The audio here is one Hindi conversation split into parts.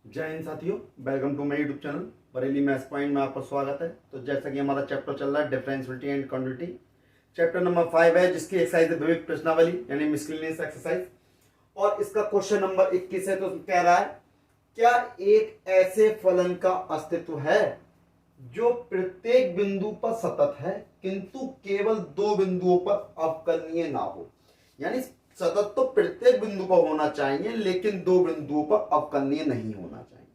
जय हिंद साथियों, welcome to my YouTube channel Bareilly maths point में आपका स्वागत है। तो जैसा कि हमारा चैप्टर चल रहा है डिफरेंशियलिटी एंड क्वांटिटी, चैप्टर नंबर 5 है जिसकी एक्सरसाइज है विविध प्रश्नावली यानी मिसलेनियस एक्सरसाइज। और इसका क्वेश्चन नंबर 21 है। तो कह रहा है क्या एक ऐसे फलन का अस्तित्व है जो प्रत्येक बिंदु पर सतत है किंतु केवल दो बिंदुओं पर अवकलनीय ना हो। यानी सतत तो प्रत्येक बिंदु पर होना चाहिए लेकिन दो बिंदुओं पर अवकलनीय नहीं होना चाहिए।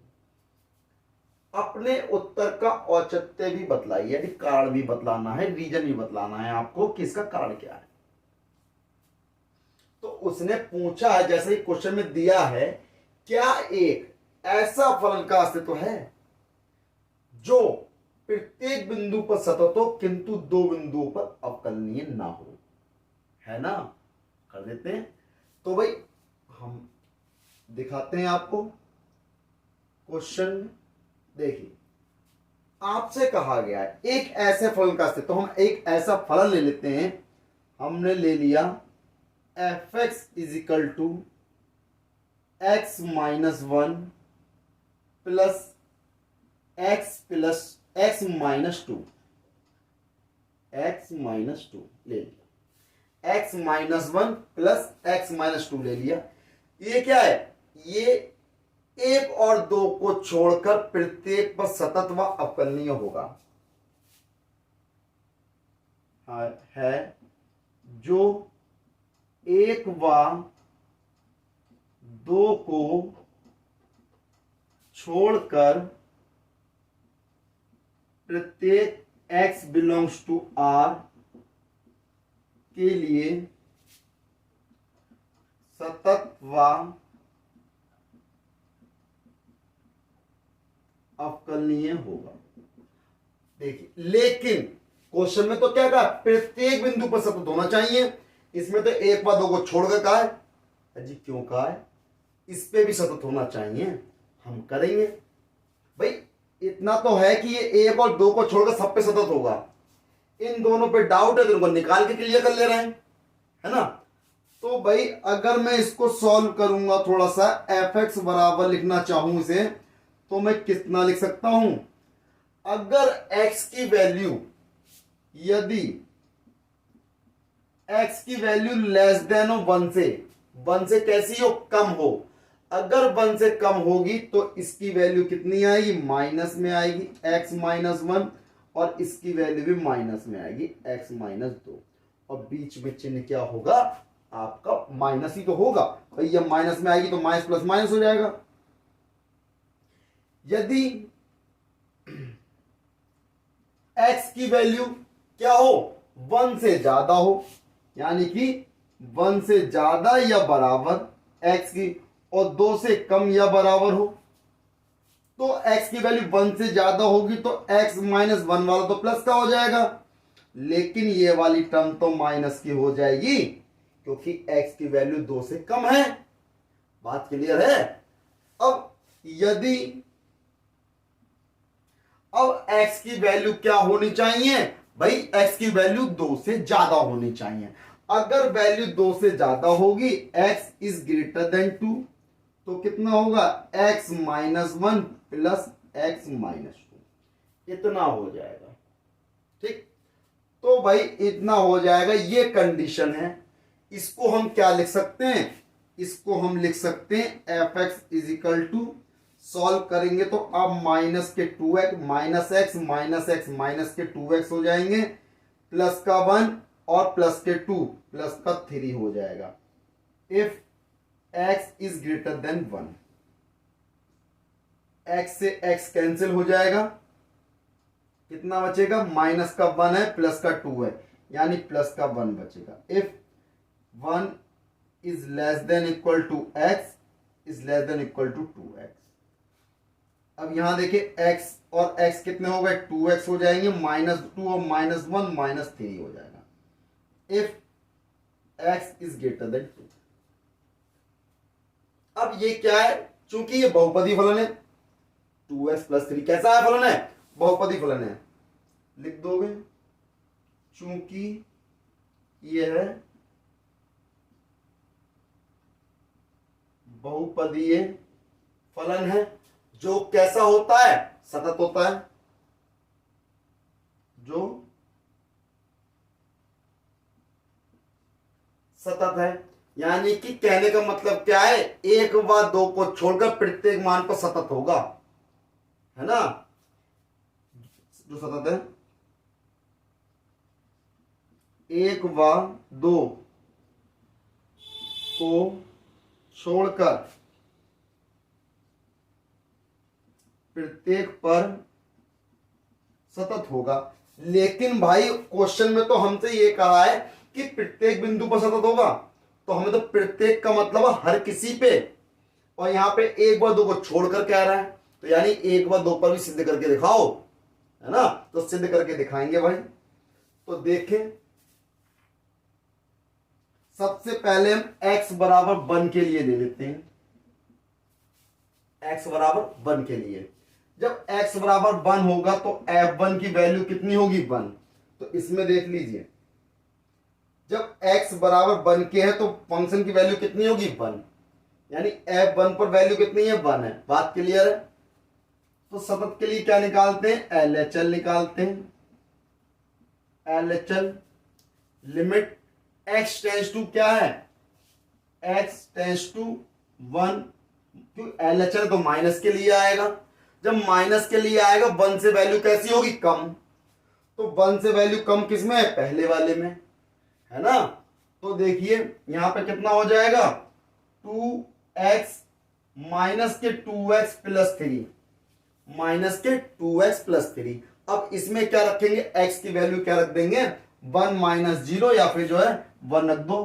अपने उत्तर का औचित्य भी बतलाइए, यानी कारण भी बतलाना है, रीजन भी बतलाना है आपको कि इसका कारण क्या है। तो उसने पूछा है, जैसे ही क्वेश्चन में दिया है, क्या एक ऐसा फलन का अस्तित्व है जो प्रत्येक बिंदु पर सतत हो किंतु दो बिंदुओं पर अवकलनीय ना हो। है ना, कर देते हैं। तो भाई हम दिखाते हैं आपको क्वेश्चन में। देखिए, आपसे कहा गया है एक ऐसे फलन का अस्तित्व। तो हम एक ऐसा फलन ले लेते हैं। हमने ले लिया F X is equal to X minus one plus X minus two. X minus two ले लिया, X minus one plus X minus two ले लिया। ये क्या है? ये एक और दो को छोड़कर प्रत्येक पर सतत व अवकलनीय होगा। है जो एक व दो को छोड़कर प्रत्येक x बिलोंग्स टू r के लिए सतत व अवकलनीय होगा। देखिए, लेकिन क्वेश्चन में तो क्या कहा? प्रत्येक बिंदु पर सतत होना चाहिए। इसमें तो एक व दो को छोड़कर कहा है। जी क्यों कहा है? इस पे भी सतत होना चाहिए। हम करेंगे भाई। इतना तो है कि ये एक और दो को छोड़कर सब पे सतत होगा। इन दोनों पे डाउट है तो इनको निकाल के क्लियर कर ले रहे हैं, है ना। तो भाई अगर मैं इसको सॉल्व करूंगा, थोड़ा सा एफ एक्स बराबर लिखना चाहूं इसे, तो मैं कितना लिख सकता हूं? अगर x की वैल्यू, यदि x की वैल्यू लेस देन हो वन से कैसी हो? कम हो। अगर वन से कम होगी तो इसकी वैल्यू कितनी आएगी? माइनस में आएगी, x माइनस वन, और इसकी वैल्यू भी माइनस में आएगी, x माइनस दो। और बीच में चिन्ह क्या होगा? आपका माइनस ही तो होगा भाई। ये माइनस में आएगी तो माइनस प्लस माइनस हो जाएगा। यदि x की वैल्यू क्या हो? वन से ज्यादा हो, यानी कि वन से ज्यादा या बराबर x की, और दो से कम या बराबर हो, तो x की वैल्यू वन से ज्यादा होगी तो x माइनस वन वाला तो प्लस का हो जाएगा, लेकिन ये वाली टर्म तो माइनस की हो जाएगी क्योंकि x की वैल्यू दो से कम है। बात क्लियर है? अब यदि अब x की वैल्यू क्या होनी चाहिए भाई? x की वैल्यू दो से ज्यादा होनी चाहिए। अगर वैल्यू दो से ज्यादा होगी, x is greater than two, तो कितना होगा? x minus one plus X minus two, इतना हो जाएगा। ठीक, तो भाई इतना हो जाएगा। ये कंडीशन है। इसको हम क्या लिख सकते हैं? इसको हम लिख सकते हैं F X is equal to, solve करेंगे तो अब माइनस के टू एक्स माइनस के टू एक्स हो जाएंगे, प्लस का वन और प्लस के टू प्लस का थ्री हो जाएगा। If x is greater then one, x से x कैंसिल हो जाएगा, कितना बचेगा? माइनस का वन है प्लस का टू है, यानी प्लस का वन बचेगा। If one is less than equal to x is less than equal to two X. अब यहां देखिए x और x कितने हो गए? 2x हो जाएंगे, माइनस टू और माइनस वन माइनस थ्री हो जाएगा। If x is greater than two. अब ये क्या है? चूंकि ये बहुपदी फलन है, 2x प्लस थ्री कैसा है? फलन है, बहुपदी फलन है। लिख दोगे चूंकि ये है बहुपदीय फलन है जो कैसा होता है, सतत होता है, जो सतत है। यानी कि कहने का मतलब क्या है, एक व दो को छोड़कर प्रत्येक मान पर सतत होगा, है ना, जो सतत है एक व दो को छोड़कर प्रत्येक पर सतत होगा। लेकिन भाई क्वेश्चन में तो हमसे ये कहा है कि प्रत्येक बिंदु पर सतत होगा, तो हमें तो प्रत्येक का मतलब हर किसी पे, और यहां पे एक व दो को छोड़कर कह रहा है, तो यानी एक व दो पर भी सिद्ध करके दिखाओ, है ना, तो सिद्ध करके दिखाएंगे भाई। तो देखें, सबसे पहले हम x बराबर 1 के लिए ले लेते हैं, x बराबर 1 के लिए। जब x बराबर 1 होगा तो f1 की वैल्यू कितनी होगी, 1। तो इसमें देख लीजिए, जब x बराबर 1 के है तो फंक्शन की वैल्यू कितनी होगी, 1, यानी f1 पर वैल्यू कितनी है, 1 है। बात क्लियर है। तो सतत के लिए क्या निकालते हैं, LHL निकालते हैं। LHL limit x tends to क्या है, x टेंस टू 1, क्यों LHL तो माइनस के लिए आएगा। जब माइनस के लिए आएगा 1 से वैल्यू कैसी होगी, कम। तो 1 से वैल्यू कम किस में है, पहले वाले में, है ना। तो देखिए यहां पे कितना हो जाएगा, 2x माइनस के 2x प्लस 3, माइनस के 2x प्लस 3। अब इसमें क्या रखेंगे, x की वैल्यू क्या रख देंगे, 1 माइनस 0, या फिर जो है 1 रख दो।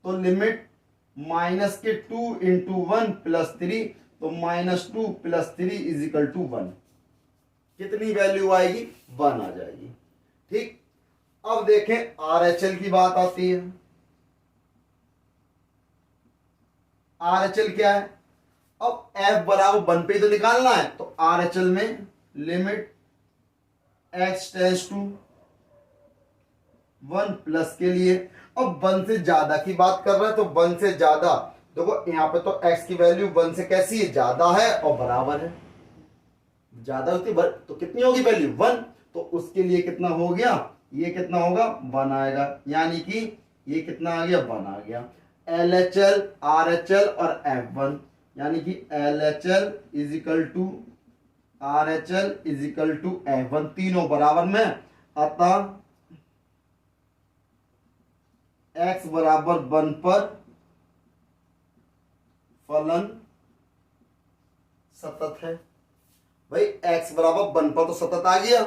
तो लिमिट माइनस के 2 इंटू 1 प्लस 3, तो -2 प्लस 3 इज इक्वल टू 1। कितनी वैल्यू आएगी, 1 आ जाएगी। ठीक, अब देखें RHL की बात आती है। RHL क्या है, अब f बराबर 1 पे तो निकालना है, तो RHL में limit x tends to 1 plus के लिए, अब 1 से ज्यादा की बात कर रहे हैं, तो 1 से ज्यादा, देखो यहाँ पे तो x की वैल्यू 1 से कैसी है, ज्यादा है और बराबर है। ज्यादा होती तो कितनी होगी वैल्यू, 1, तो उसके लिए कितना हो गया, ये कितना होगा, 1 आएगा, यानी कि ये कितना आ गया, 1 आ गया। LHL RHL और F1, यानी कि LHL is equal to RHL is equal to F1, तीनों बराबर में। अतः x बराबर 1 पर फलन सतत है। भाई x बराबर 1 पर तो सतत आ गया,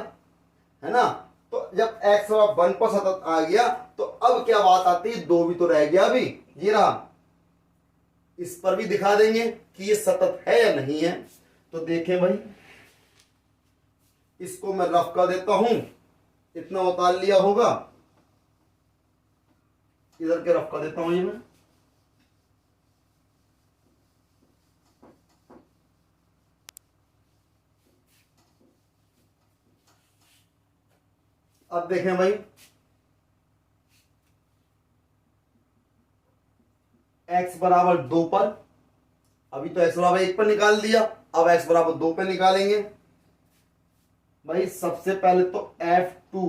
है ना। तो जब x बराबर 1 पर सतत आ गया, तो अब क्या बात आती है, 2 भी तो रह गया अभी, ये रहा, इस पर भी दिखा देंगे कि ये सतत है या नहीं है। तो देखें भाई, इसको मैं रफ कर देता हूं, इतना उतार लिया होगा, इधर के रफ कर देता हूं ये मैं। अब देखें भाई, x बराबर 2 पर, अभी तो x बराबर 1 पर निकाल दिया, अब x बराबर 2 पर निकालेंगे। भाई सबसे पहले तो f2,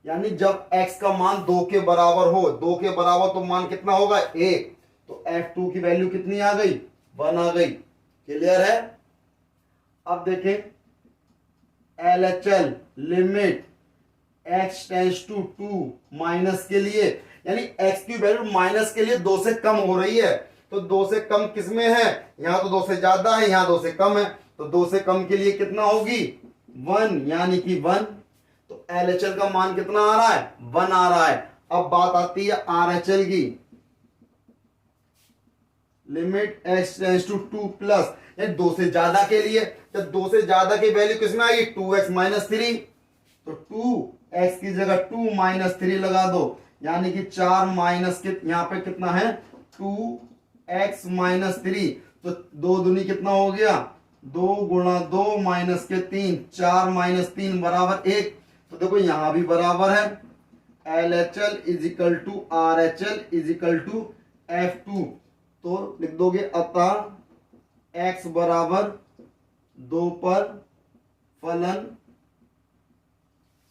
यानी जब x का मान 2 के बराबर हो, 2 के बराबर तो मान कितना होगा, 1, तो f2 की वैल्यू कितनी आ गई, 1 आ गई। क्लियर है। अब देखें LHL limit x tends to 2 minus के लिए, यानी x की वैल्यू माइनस के लिए 2 से कम हो रही है, तो 2 से कम किस में है, यहां तो 2 से ज्यादा है, यहां 2 से कम है, तो 2 से कम के लिए कितना होगी, 1, यानी कि 1। तो LHL का मान कितना आ रहा है, 1 आ रहा है। अब बात आती है RHL की, limit x tends to 2 plus, यानी 2 से ज्यादा के लिए, जब 2 से ज्यादा की वैल्यू किसमें आएगी, 2x माइनस 3, तो 2x की जगह 2 माइनस 3 लगा दो, यानी कि 4 माइनस के, यहां पे कितना है, 2x माइनस 3, तो 2 दूनी कितना हो गया, 2 गुणा 2 माइनस के 3, 4 माइनस 3 बराबर 1। तो देखो यहां भी बराबर है, LHL is equal to RHL is equal to F2। तो लिख दोगे, अतः x बराबर दो पर फलन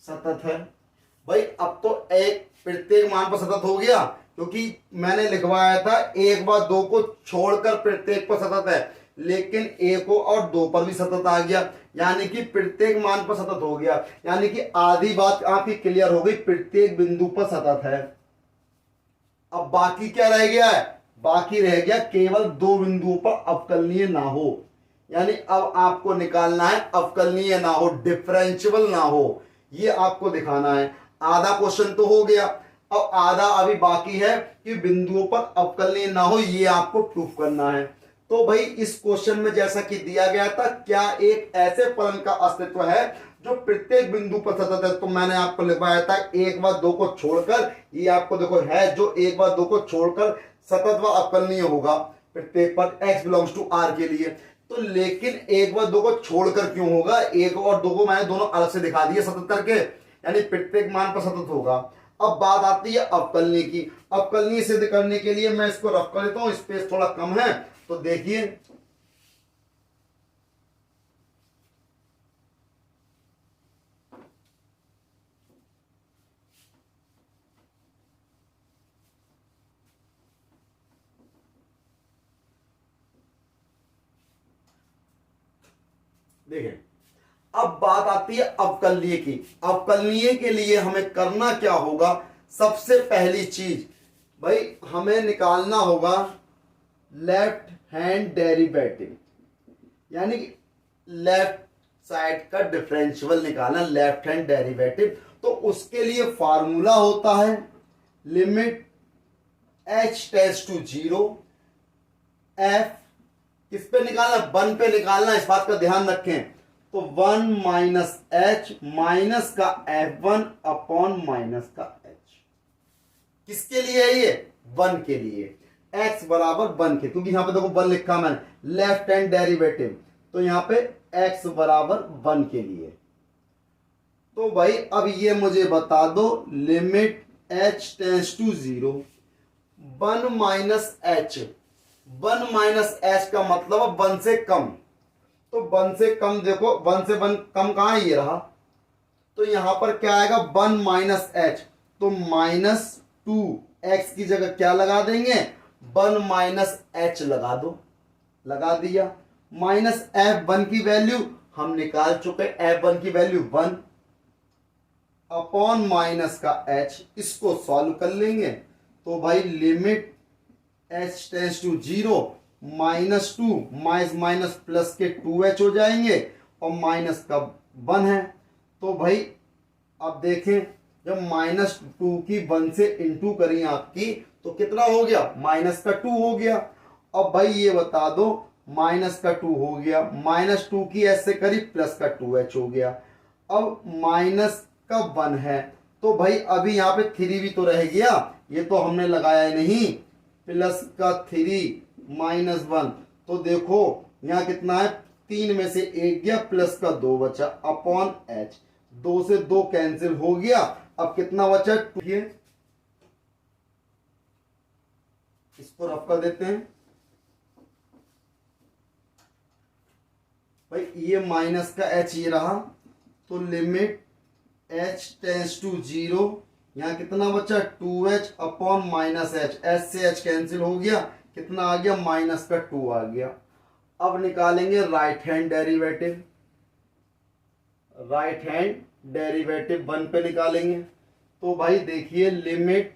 सतत है। भाई अब तो एक प्रत्येक मान पर सतत हो गया, क्योंकि मैंने लिखवाया था एक व दो को छोड़कर प्रत्येक पर सतत है, लेकिन एक और दो पर भी सतत आ गया, यानी कि प्रत्येक मान पर सतत हो गया। यानी कि आधी बात आपकी क्लियर हो गई, प्रत्येक बिंदु पर सतत है। अब बाकी क्या रह गया है? बाकी रह गया केवल दो बिंदुओं पर अवकलनीय ना हो। यानी अब आपको निकालना है अवकलनीय ना हो, डिफरेंशियबल ना हो, ये आपको दिखाना है। आधा क्वेश्चन तो हो गया, अब आधा अभी बाकी है कि बिंदुओं पर अवकलनीय ना हो, ये आपको प्रूफ करना है। तो भाई इस क्वेश्चन में जैसा कि दिया गया था, क्या एक ऐसे फलन का अस्तित्व है जो प्रत्येक बिंदु पर सतत है? तो मैंने आपको लिखवाया था एक व दो को छोड़कर, ये आपको देखो है जो एक व दो को छोड़कर सतत व अवकलनीय होगा प्रत्येक पर x बिलोंग्स टू r के लिए। तो लेकिन एक व दो को छोड़कर क्यों होगा? एक और दो को मैंने दोनों अलग से दिखा दिए सतत करके, यानी प्रत्येक मान पर सतत होगा। अब बात आती है अवकलनीय की। अवकलनीय सिद्ध करने के लिए मैं इसको रफ कर लेता हूं, स्पेस थोड़ा कम है, तो देखिए देखें, अब बात आती है अवकलनीय की। अवकलनीय के लिए हमें करना क्या होगा? सबसे पहली चीज भाई हमें निकालना होगा लेफ्ट हैंड डेरिवेटिव, यानी कि लेफ्ट साइड का डिफरेंशियल निकालना, लेफ्ट हैंड डेरिवेटिव। तो उसके लिए फार्मूला होता है limit h tends to 0, f किस पे निकालना? 1 पे निकालना, इस बात का ध्यान रखें। तो 1 माइनस h माइनस का f1 अपॉन माइनस का h, किसके लिए है ये? 1 के लिए, x बराबर 1 के, क्योंकि यहां पे देखो 1 लिखा मैंने, लेफ्ट हैंड डेरिवेटिव, तो यहां पे x बराबर 1 के लिए। तो भाई अब ये मुझे बता दो limit h tends to 0, 1 minus h, 1 minus h का मतलब 1 से कम। तो 1 से कम देखो, 1 से 1 कम कहां है? ये रहा। तो यहां पर क्या आएगा? 1 माइनस h, तो -2x की जगह क्या लगा देंगे? 1 माइनस h लगा दो, लगा दिया। माइनस f1 की वैल्यू हम निकाल चुके, f1 की वैल्यू 1 अपॉन माइनस का h, इसको सॉल्व कर लेंगे। तो भाई limit h tends to 0, -2 minus plus के 2h हो जाएंगे, और माइनस का 1 है। तो भाई अब देखें, जब -2 की 1 से इंटू करी आपकी, तो कितना हो गया? माइनस का 2 हो गया। अब भाई ये बता दो, माइनस का 2 हो गया, -2 की h से करी, प्लस का 2h हो गया। अब माइनस का 1 है, तो भाई अभी यहाँ पे 3 भी तो रह गया, ये तो हमने लगाया नहीं, प्लस का 3 माइनस 1, तो देखो यहाँ कितना है? 3 में से 1 गया, प्लस का 2 बचा, अपॉन h, 2 से 2 कैंसिल हो गया। अब कितना बचा? 2। इसको रफ कर देते हैं भाई, ये माइनस का h ये रहा, तो लिमिट h टेंड्स टू 0, यहाँ कितना बचा? 2h upon minus h, h से h कैंसिल हो गया, कितना आ गया? माइनस का 2 आ गया। अब निकालेंगे right hand derivative, right hand derivative 1 पे निकालेंगे। तो भाई देखिए लिमिट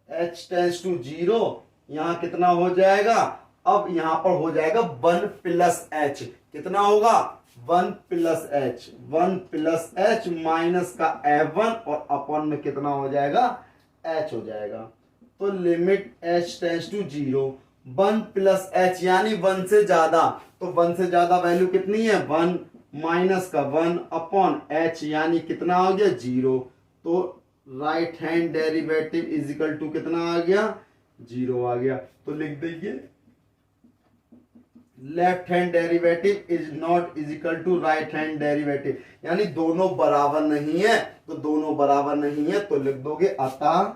h टेंड्स टू 0, यहाँ कितना हो जाएगा? अब यहां पर हो जाएगा 1 प्लस h, कितना होगा? 1 plus h, 1 plus h minus का f1, और अपॉन में कितना हो जाएगा? h हो जाएगा। तो limit h tends to 0, 1 plus h यानी 1 से ज्यादा, तो 1 से ज्यादा वैल्यू कितनी है? 1 माइनस का 1 अपॉन h, यानी कितना आ गया? 0। तो right hand derivative is equal to कितना आ गया? 0 आ गया। तो लिख दीजिए left hand derivative is not is equal to right hand derivative, यानी दोनों बराबर नहीं है, तो दोनों बराबर नहीं है, तो लिख दोगे अतः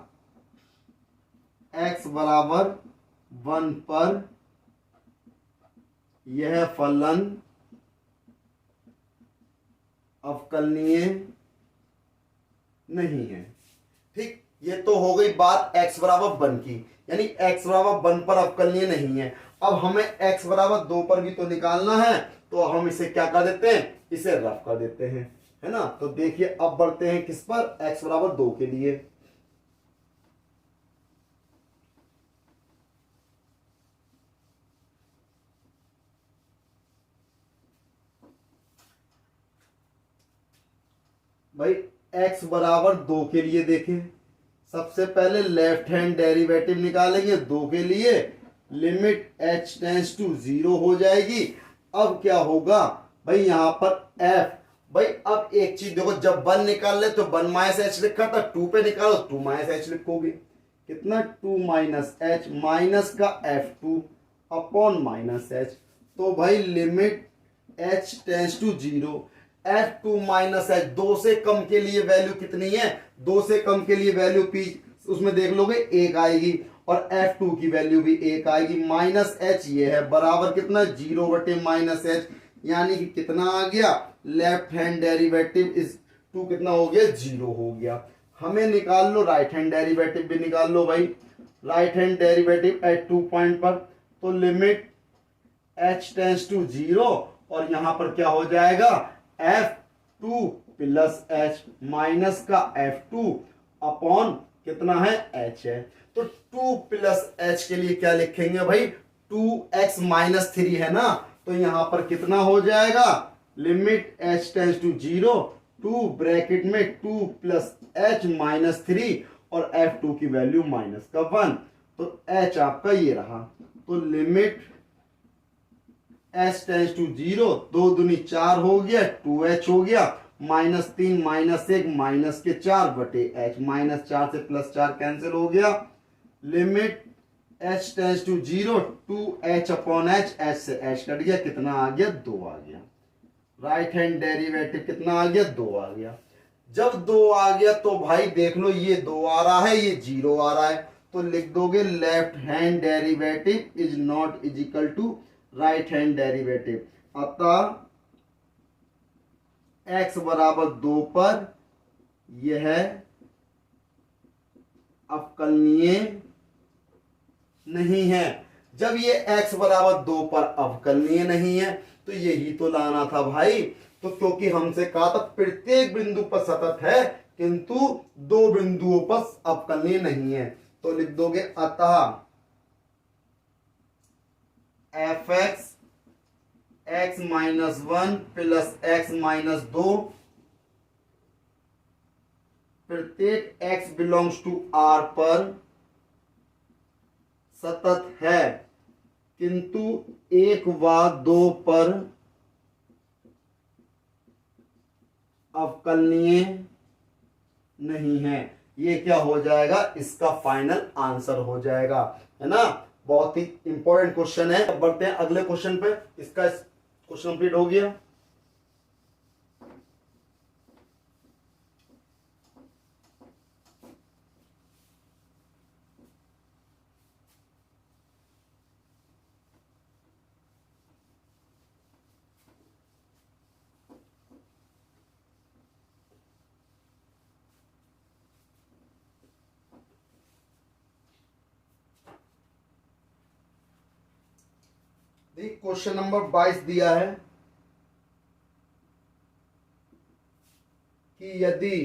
x बराबर 1 पर यह फलन अवकलनीय नहीं है। ठीक, ये तो हो गई बात x बराबर 1 की, यानी x बराबर 1 पर अवकलनीय नहीं है। अब हमें x बराबर 2 पर भी तो निकालना है, तो हम इसे क्या कर देते हैं, इसे रफ कर देते हैं, है ना। तो देखिए अब बढ़ते हैं किस पर, x बराबर 2 के लिए। भाई x बराबर 2 के लिए देखें, सबसे पहले लेफ्ट हैंड डेरिवेटिव निकालेंगे 2 के लिए, लिमिट h टेंस टू 0 हो जाएगी। अब क्या होगा भाई, यहां पर f, भाई अब एक चीज देखो, जब 1 निकाल ले तो 1 माइनस एच लिखा था, 2 पे निकालो 2 माइनस एच लिखोगे, कितना 2 माइनस एच, माइनस का f2 अपॉन माइनस एच। तो भाई limit h tends to 0, f2 minus H, 2 से कम के लिए वैल्यू कितनी है, 2 से कम के लिए वैल्यू पी उसमें देख लोगे 1 आएगी, और f2 की वैल्यू भी 1 आएगी, माइनस एच ये है बराबर कितना 0 बटे माइनस एच, यानी कि कितना आ गया, लेफ्ट हैंड डेरिवेटिव इज 2 कितना हो गया 0 हो गया। हमें निकाल लो राइट हैंड डेरिवेटिव भी निकाल लो भाई, right hand derivative eight 2 point पर, तो लिमिट h टेंस टू 0, और यहां पर क्या हो जाएगा f2 प्लस h, माइनस का f2 अपॉन कितना है h है। तो 2 प्लस h के लिए क्या लिखेंगे भाई, 2x माइनस 3 है ना, तो यहां पर कितना हो जाएगा, limit h tends to 0, 2 bracket में 2 प्लस h माइनस 3, और f2 की वैल्यू माइनस का 1, तो h आपका ये रहा। तो लिमिट h टेंस टू 0, 2 दूनी 4 हो गया, 2h हो गया, माइनस 3 माइनस 1 माइनस के 4 बटे h, माइनस 4 से प्लस 4 कैंसिल हो गया, limit h tends to 0, 2h upon h, h से h कट गया, कितना आ गया 2 आ गया। राइट हैंड डेरिवेटिव कितना आ गया 2 आ गया। जब 2 आ गया तो भाई देख लो, ये 2 आ रहा है, ये 0 आ रहा है, तो लिख दोगे left hand derivative is not is equal to right hand derivative. अतः x बराबर 2 पर यह अवकलनीय नहीं है। जब ये x बराबर 2 पर अवकलनीय नहीं है, तो यही तो लाना था भाई। तो क्योंकि हमसे कहा था प्रत्येक बिंदु पर सतत है, किंतु 2 बिंदुओं पर अवकलनीय नहीं है, तो लिख दोगे अतः fx x minus 1 plus x minus 2, प्रत्येक x बिलोंग्स टू r पर सतत है, किंतु 1 व 2 पर अवकलनीय नहीं है। ये क्या हो जाएगा, इसका फाइनल आंसर हो जाएगा, है ना। बहुत ही इंपॉर्टेंट क्वेश्चन है। अब बढ़ते हैं अगले क्वेश्चन पे। इसका क्वेश्चन कंप्लीट हो गया। क्वेश्चन नंबर 22 दिया है कि यदि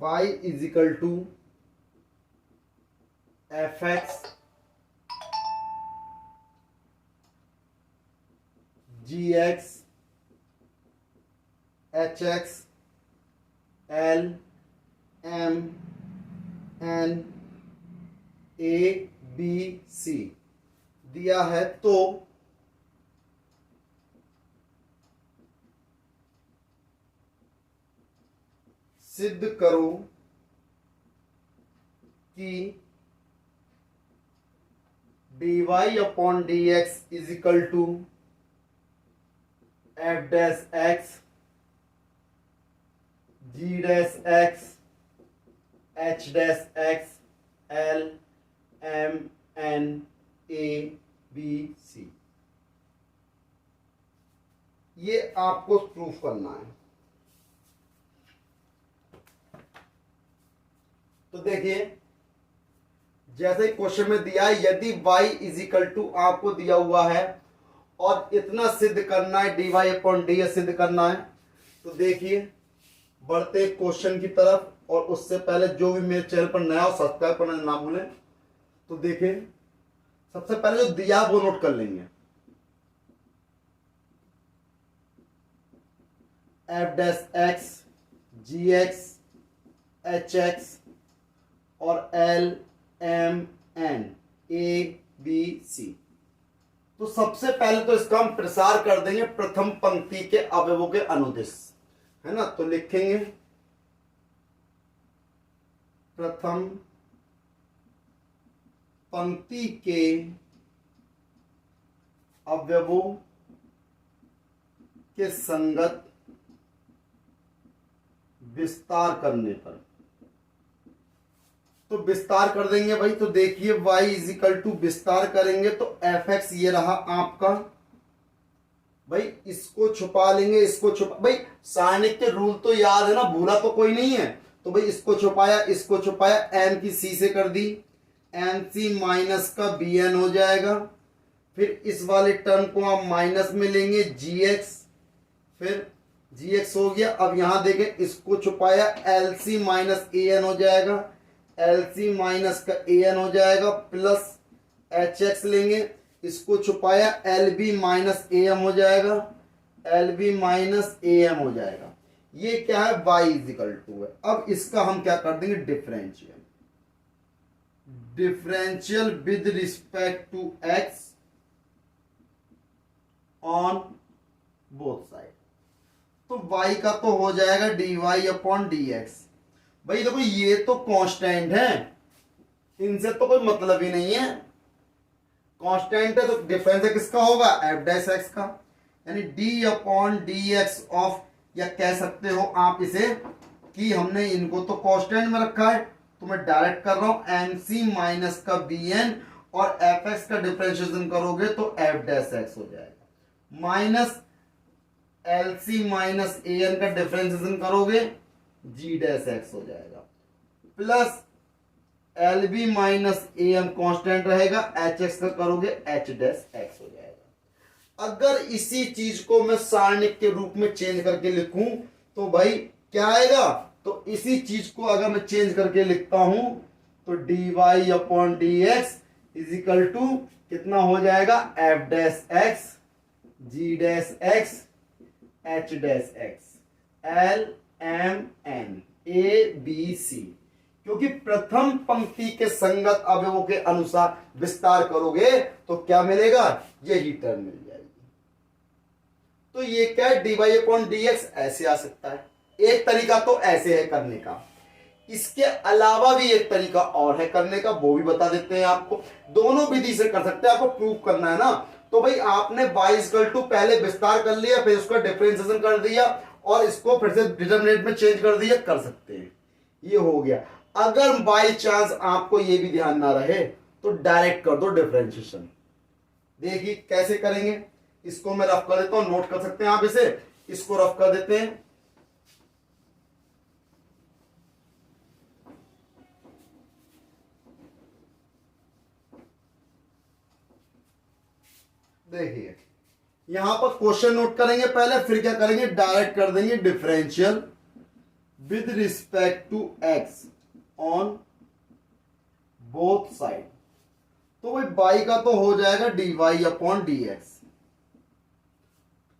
y is equal to F X G X H X L M N A B C दिया है, तो सिद्ध करो कि dy upon D X is equal to F dash X G dash X H dash X L M N A B C. ये आपको प्रूफ करना है। तो देखिए जैसे क्वेश्चन में दिया है, यदि y इज इक्वल टू आपको दिया हुआ है और इतना सिद्ध करना है, dy अपॉन ds सिद्ध करना है। तो देखिए बढ़ते क्वेश्चन की तरफ, और उससे पहले जो भी मेरे चैनल पर नया हो सब्सक्राइब करना ना भूलें। तो देखिए सबसे पहले जो दिया वो नोट कर लेंगे, F dash X G X H X और L M N A B C. तो सबसे पहले तो इसका हम प्रसार कर देंगे प्रथम पंक्ति के अवयवों के अनुदिश, है ना। तो लिखेंगे प्रथम पंक्ति के अवयवों के संगत विस्तार करने पर। तो विस्तार कर देंगे भाई। तो देखिए y इज इक्वल टू विस्तार करेंगे तो एफ एक्स ये रहा आपका भाई, इसको छुपा लेंगे, इसको छुपा, भाई सारणिक के रूल तो याद है ना, भूला तो कोई नहीं है। तो भाई इसको छुपाया, इसको छुपाया, एन की सी से कर दी, एन सी माइनस का बी एन हो जाएगा। फिर इस वाले टर्म को आप माइनस में लेंगे जी एक्स, फिर जी एक्स हो गया। अब यहां देखें इसको छुपाया, L C minus A N हो जाएगा, एल सी माइनस का ए एन हो जाएगा, प्लस एच एक्स लेंगे, इसको छुपाया, L B minus A M हो जाएगा, L B minus A M हो जाएगा। ये क्या है, y इज इक्वल टू है। अब इसका हम क्या कर देंगे, differential, differential with respect to x on both side. तो y का तो हो जाएगा dy अपॉन dx। भाई देखो ये तो कांस्टेंट है, इनसे तो कोई मतलब ही नहीं है, कांस्टेंट है। तो डिफरेंस है किसका होगा, एफ डैश एक्स का, यानी D upon D x of, या कह सकते हो आप इसे कि हमने इनको तो कांस्टेंट में रखा है, तो मैं डायरेक्ट कर रहा हूं एम सी माइनस का बी एन, और एफ एक्स का डिफरेंशिएशन करोगे तो एफ डैश एक्स हो जाएगा, minus L C minus A N का डिफरेंशिएशन करोगे जी डैश एक्स हो जाएगा, plus L B minus A M constant रहेगा, एच एक्स का करोगे एच डैश एक्स हो जाएगा। अगर इसी चीज को मैं सारणिक के रूप में चेंज करके लिखूं तो भाई क्या आएगा, तो इसी चीज को अगर मैं चेंज करके लिखता हूं तो D Y upon D X is equal to कितना हो जाएगा, F dash X G dash X H dash X L M N A B C. क्योंकि प्रथम पंक्ति के संगत अवयवों के अनुसार विस्तार करोगे तो क्या मिलेगा, यही टर्म मिल जाएगी। तो ये क्या है, dy अपॉन dx ऐसे आ सकता है। एक तरीका तो ऐसे है करने का, इसके अलावा भी एक तरीका और है करने का, वो भी बता देते हैं आपको। दोनों विधि से कर सकते हैं, आपको प्रूफ करना है ना। तो भाई आपने y इक्वल टू पहले विस्तार कर लिया, फिर उसका डिफरेंशिएशन कर दिया और इसको फिर से डिटरमिनेंट में चेंज कर दिया, कर सकते हैं, ये हो गया। अगर बाई चांस आपको ये भी ध्यान ना रहे तो डायरेक्ट कर दो डिफरेंशिएशन। देखिए कैसे करेंगे, इसको मैं रफ कर देता हूं, नोट कर सकते हैं आप इसे, इसको रफ कर देते हैं। देखिए यहां पर क्वेश्चन नोट करेंगे पहले, फिर क्या करेंगे, डायरेक्ट कर देंगे differential with respect to X on both side. तो भाई बाई का तो हो जाएगा D Y upon D X.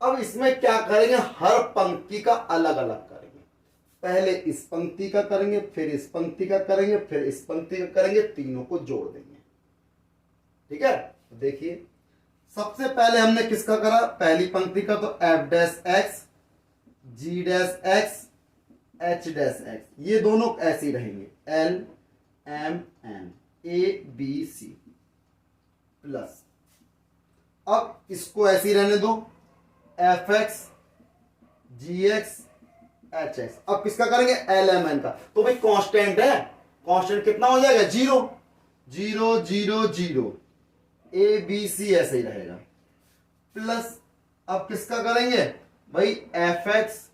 अब इसमें क्या करेंगे, हर पंक्ति का अलग अलग करेंगे, पहले इस पंक्ति का करेंगे, फिर इस पंक्ति का करेंगे, फिर इस पंक्ति का करेंगे, तीनों को जोड़ देंगे। ठीक है, तो देखिए सबसे पहले हमने किसका करा, पहली पंक्ति का, तो F dash X G dash X H dash X, ये दोनों ऐसे ही रहेंगे, L M N A B C, plus अब इसको ऐसे ही रहने दो, F X G X H X. अब किसका करेंगे, एल एम एन का। तो भाई कांस्टेंट है, कांस्टेंट कितना हो जाएगा, zero zero zero zero, A B C ऐसे ही रहेगा, प्लस अब किसका करेंगे, भाई F X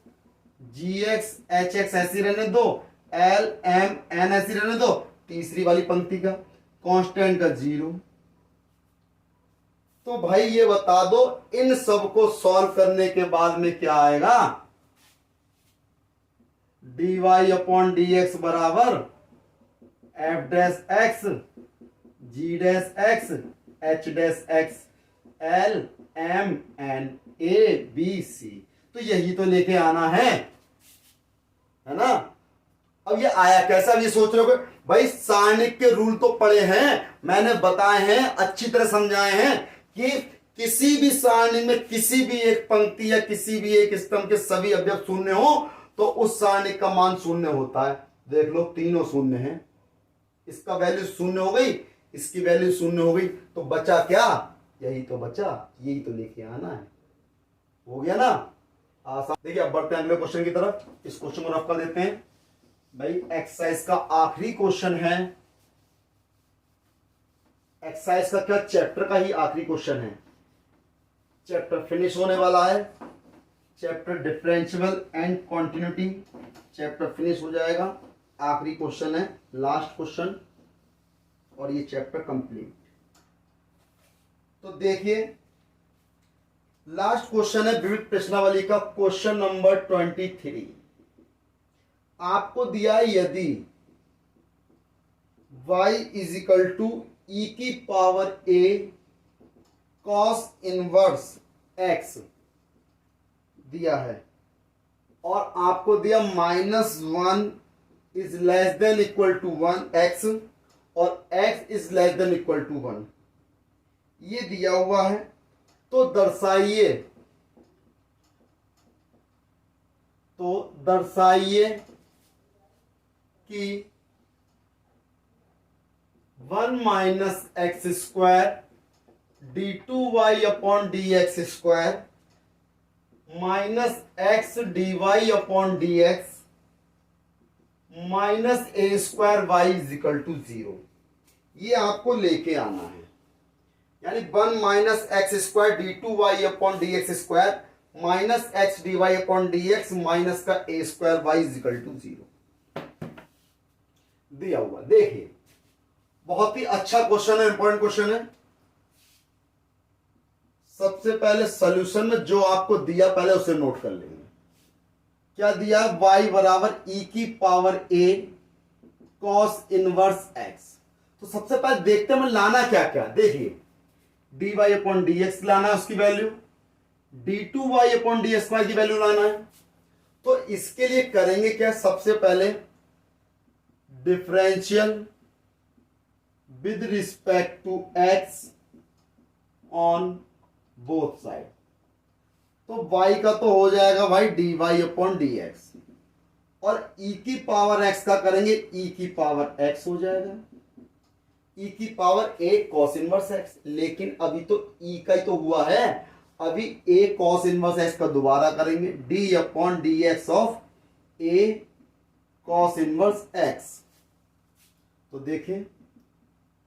G X H X ऐसी रहने दो, एल एम एन ऐसी रहने दो, तीसरी वाली पंक्ति का कांस्टेंट का 0। तो भाई ये बता दो इन सब को सॉल्व करने के बाद में क्या आएगा, dy अपॉन डी एक्स बराबर F dash X G dash X H dash X L M N A B C. तो यही तो लेके आना है ना। अब ये आया कैसा, अब ये सोच रहे हो भाई सारणिक के रूल तो पढ़े हैं, मैंने बताए हैं, अच्छी तरह समझाए हैं कि किसी भी सारणी में किसी भी एक पंक्ति या किसी भी एक स्तंभ के सभी अवयव शून्य हो तो उस सारणी का मान शून्य होता है। देख लो तीनों शून्य हैं, इसका वैल्यू शून्य हो गई, इसकी वैल्यू शून्य हो गई, तो बचा क्या, यही तो बचा, यही तो लेके आना है। हो गया ना आसान। देखिए अब बढ़ते हैं अगले क्वेश्चन की तरफ। इस क्वेश्चन को रफ कर देते हैं भाई। एक्सरसाइज का आखिरी क्वेश्चन है, एक्सरसाइज का क्या, चैप्टर का ही आखिरी क्वेश्चन है। चैप्टर फिनिश होने वाला है, chapter differential and continuity chapter finish हो जाएगा। आखिरी क्वेश्चन है, लास्ट क्वेश्चन, और ये चैप्टर कंप्लीट। तो देखिए लास्ट क्वेश्चन है विविध प्रश्नावली का क्वेश्चन नंबर 23। आपको दिया है यदि y is equal to E की power a cos inverse x दिया है, और आपको दिया -1 is less than equal to 1 x और x is less than equal to 1, ये दिया हुआ है। तो दर्शाइए कि 1 minus x square D two Y upon D X square minus X D Y upon D X minus A square Y is equal to 0, ये आपको लेके आना है। यानी 1 minus x square D two Y upon D X square minus X D Y upon D X minus का A square Y is equal to 0 दिया हुआ। देखिए बहुत ही अच्छा क्वेश्चन है, इंपॉर्टेंट क्वेश्चन है। सबसे पहले सॉल्यूशन में जो आपको दिया पहले उसे नोट कर लेंगे। क्या दिया, y बराबर ई की power a cos inverse x। तो सबसे पहले देखते हैं लाना क्या क्या। देखिए dy अपॉन डी एक्स लाना है, उसकी value d2y upon D X Y की वैल्यू लाना है। तो इसके लिए करेंगे क्या, सबसे पहले differential with respect to x on both side. तो y का तो हो जाएगा भाई dy अपॉन डी एक्स, और e की पावर x का करेंगे e की पावर x हो जाएगा, e की power a cos inverse x। लेकिन अभी तो e का ही तो हुआ है, अभी a cos इनवर्स x का दोबारा करेंगे d upon D x of a cos inverse x। तो देखें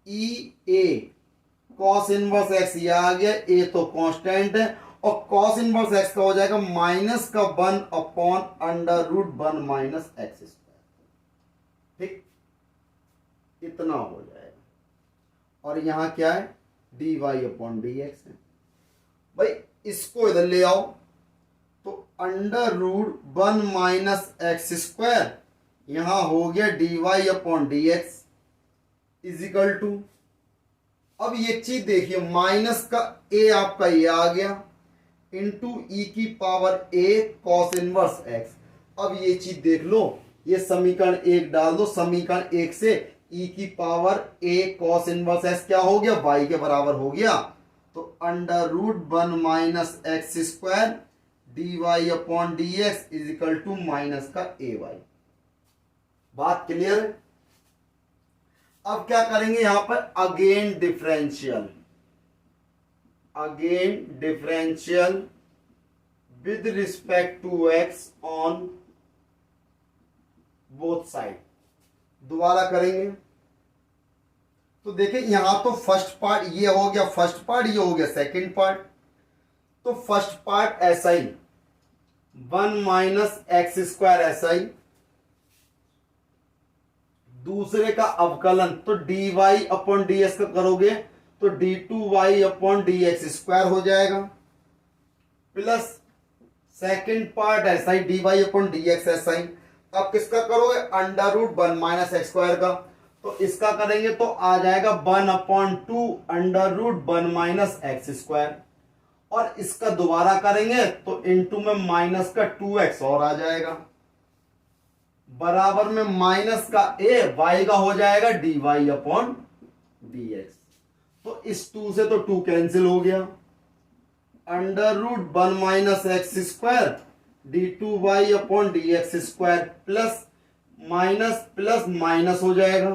e a cos inverse x ये आ गया, a तो कांस्टेंट है, और cos इनवर्स x का हो जाएगा माइनस का 1 upon under root 1 minus x square. ठीक, इतना हो जाएगा। और यहां क्या है, dy अपॉन डी एक्स है। भाई इसको इधर ले आओ, तो under root 1 minus x square यहां हो गया dy upon D X is equal to, अब ये चीज देखिए माइनस का a आपका ये आ गया इंटू ई की power a cos inverse x। अब ये चीज देख लो, ये समीकरण 1 डाल दो, समीकरण 1 से e की power a cos inverse x क्या हो गया, y के बराबर हो गया। तो under root 1 minus x square D Y upon D X is equal to minus का ए वाई। बात क्लियर है। अब क्या करेंगे यहां पर, again differential with respect to X on both side दोबारा करेंगे। तो देखिए यहां तो फर्स्ट पार्ट ये हो गया, फर्स्ट पार्ट ये हो गया सेकंड पार्ट। तो फर्स्ट पार्ट ऐसा ही 1 माइनस एक्स स्क्वायर ऐसा ही। दूसरे का अवकलन तो D Y upon D X का करोगे तो D two Y upon D X square हो जाएगा, प्लस सेकेंड पार्ट ऐसा ही D Y upon D X ऐसा ही। अब किसका करोगे, under root 1 minus x square का, तो इसका करेंगे तो आ जाएगा 1 upon 2 under root 1 minus x square. और इसका दोबारा करेंगे तो इनटू में माइनस का 2x और आ जाएगा, बराबर में माइनस का ए वाई का हो जाएगा D Y upon D X. तो इस 2 से तो 2 कैंसिल हो गया, under root 1 minus x square D two Y upon D X square plus minus हो जाएगा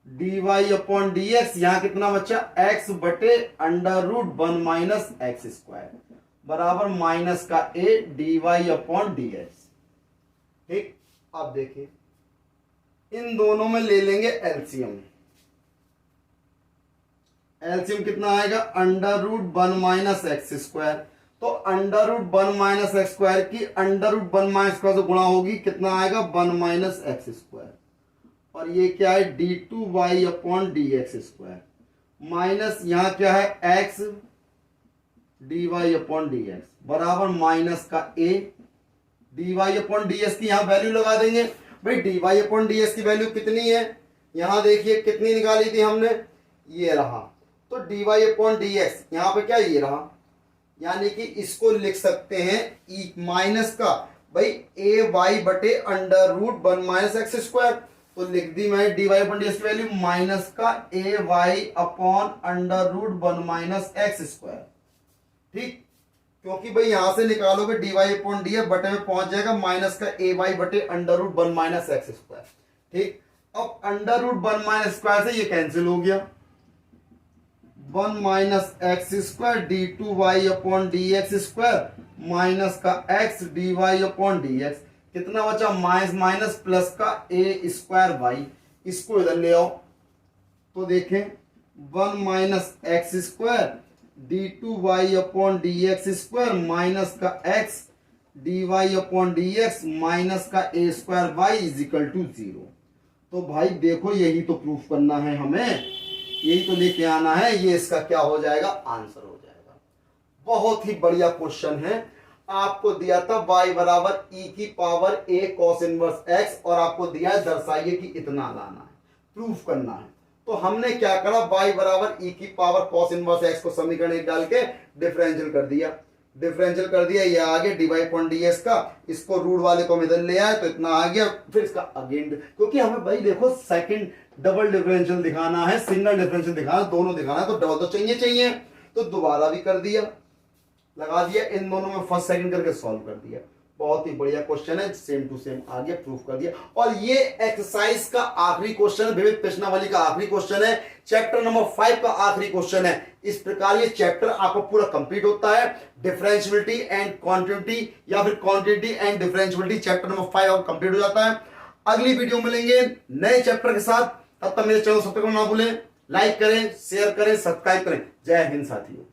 D Y upon D X. यहां कितना बच्चा, एक्स बटे under root 1 minus x square बराबर माइनस का A D Y upon D X. ठीक, अब देखिए इन दोनों में ले लेंगे एलसीएम। एलसीएम कितना आएगा, under root 1 minus x square. तो under root 1 minus x square की अंडर रूट 1 माइनस स्क्वायर से गुणा होगी, कितना आएगा 1 माइनस एक्स स्क्वायर। और ये क्या है, D two Y upon D X square minus यहां क्या है X D Y upon D X बराबर माइनस का A D Y upon D S की यहां वैल्यू लगा देंगे। भाई D Y upon D S की वैल्यू कितनी है, यहां देखिए कितनी निकाली थी हमने, ये रहा। तो D Y upon D X यहां पे क्या ये रहा, यानी कि इसको लिख सकते हैं ई माइनस का भाई ए वाई बटे under root 1 minus x square. तो लिख दी मैं D Y upon D S की वैल्यू माइनस का A Y upon under root 1 minus x square. ठीक, क्योंकि भाई यहां से निकालोगे D Y upon D F बटे में पहुंच जाएगा माइनस का ए वाई बटे under root 1 minus x square. ठीक, अब अंडर रूट 1 माइनस स्क्वायर से ये कैंसिल हो गया, 1 minus x square D two Y upon D X square minus का X D Y upon D X. कितना बचा, माइनस माइनस प्लस का ए स्क्वायर वाई। इसको इधर ले आओ तो देखें 1 minus x square D two Y upon D X square minus का X D Y upon D X minus का A square Y is equal to 0। तो भाई देखो यही तो प्रूफ करना है हमें, यही तो लेके आना है, ये इसका क्या हो जाएगा, आंसर हो जाएगा। बहुत ही बढ़िया क्वेश्चन है। आपको दिया था y बराबर e की power a cos inverse x और आपको दिया है दर्शाइए कि इतना लाना है, प्रूफ करना है। तो हमने क्या करा, y बराबर e की पावर cos इनवर्स x को समीकरण एक डाल के डिफरेंशियल कर दिया, ये आ गया D Y upon D S का। इसको रूट वाले को हम इधर ले आए तो इतना आ गया, फिर इसका अगेन, क्योंकि हमें भाई देखो सेकंड डबल डिफरेंशियल दिखाना है, सिंगल डिफरेंशियल दिखाना, दोनों दिखाना है, तो डबल तो चाहिए। तो दोबारा भी कर दिया, लगा दिया, इन दोनों में फर्स्ट सेकंड करके सॉल्व कर दिया। बहुत ही बढ़िया क्वेश्चन है, सेम टू सेम आ गया, प्रूफ कर दिया। और ये एक्सरसाइज का आखिरी क्वेश्चन है, विविध प्रश्नावली का आखिरी क्वेश्चन है, चैप्टर नंबर 5 का आखिरी क्वेश्चन है। इस प्रकार ये चैप्टर आपको पूरा कंप्लीट होता है। डिफरेंशियबिलिटी एंड क्वांटिटी या फिर quantity and differentiability chapter number 5 आपको कंप्लीट हो जाता है। अगली वीडियो मिलेंगे नए चैप्टर के साथ, तब तक मेरे चैनल सब्सक्राइब करना ना भूलें, लाइक करें, शेयर करें, सब्सक्राइब करें। जय हिंद साथियों।